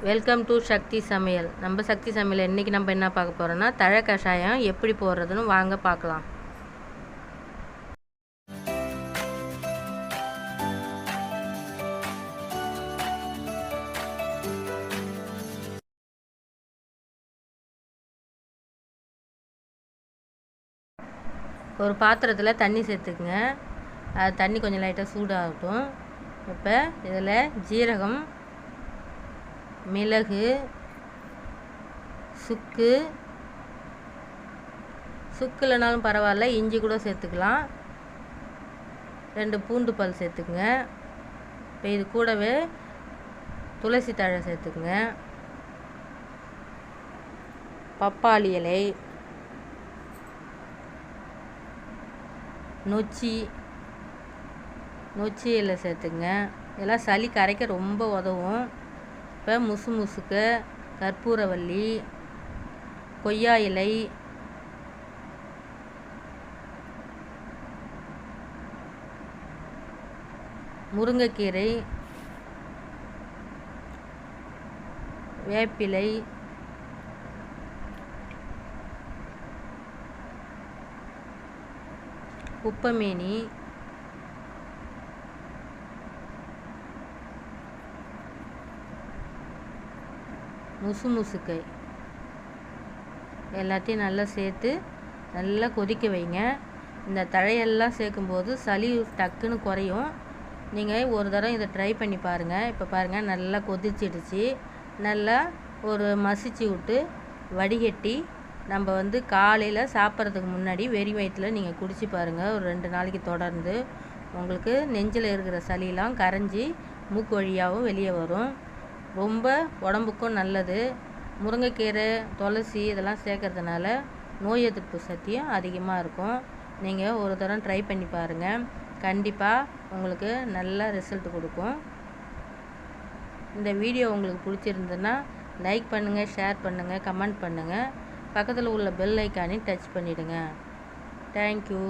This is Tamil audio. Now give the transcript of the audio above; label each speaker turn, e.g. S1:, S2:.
S1: வெல்கம் டு சக்தி சமையல். நம்ம சக்தி சமையல் இன்றைக்கி நம்ம என்ன பார்க்க போகிறோன்னா தழை கஷாயம் எப்படி போடுறதுன்னு வாங்க பார்க்கலாம். ஒரு பாத்திரத்தில் தண்ணி சேர்த்துக்குங்க. அது தண்ணி கொஞ்சம் லைட்டாக சூடாகட்டும். இப்போ இதில் ஜீரகம், மிளகு, சுக்கு இல்லைனாலும் பரவாயில்ல, இஞ்சி கூட சேர்த்துக்கலாம். 2 பூண்டு பல் சேர்த்துக்குங்க. இப்போ இது கூடவே துளசி தழை சேர்த்துக்குங்க. பப்பாளி இலை, நொச்சி இலை சேர்த்துக்குங்க. இதெல்லாம் சளி கரைக்க ரொம்ப உதவும். இப்போ முசுக்க, கற்பூரவள்ளி, கொய்யா இலை, முருங்கைக்கீரை, வேப்பிலை, குப்பமேனி, முசுக்கை எல்லாத்தையும் நல்லா சேர்த்து நல்லா கொதிக்க வைங்க. இந்த தழையெல்லாம் சேர்க்கும்போது சளி டக்குன்னு குறையும். நீங்கள் ஒரு தடவை இதை ட்ரை பண்ணி பாருங்கள். இப்போ பாருங்கள், நல்லா கொதிச்சிடுச்சு. நல்லா ஒரு மசிச்சு விட்டு வடிகட்டி நம்ம காலையில் சாப்பிட்றதுக்கு முன்னாடி வெறும் வயிற்றில் நீங்கள் குடிச்சு பாருங்கள். ஒரு 2 நாளைக்கு தொடர்ந்து உங்களுக்கு நெஞ்சில் இருக்கிற சளியெல்லாம் கரைஞ்சி மூக்கு வழியாகவும் வெளியே வரும். ரொம்ப உடம்புக்கும் நல்லது. முருங்கைக்கீரை, துளசி இதெல்லாம் சேர்க்கறதுனால நோய் எதிர்ப்பு சக்தியும் அதிகமாக இருக்கும். நீங்கள் ஒரு தடவை ட்ரை பண்ணி பாருங்கள். கண்டிப்பாக உங்களுக்கு நல்ல ரிசல்ட் கொடுக்கும். இந்த வீடியோ உங்களுக்கு பிடிச்சிருந்ததுன்னா லைக் பண்ணுங்கள், ஷேர் பண்ணுங்கள், கமெண்ட் பண்ணுங்கள். பக்கத்தில் உள்ள பெல் ஐக்கானை டச் பண்ணிவிடுங்க. தேங்க்யூ.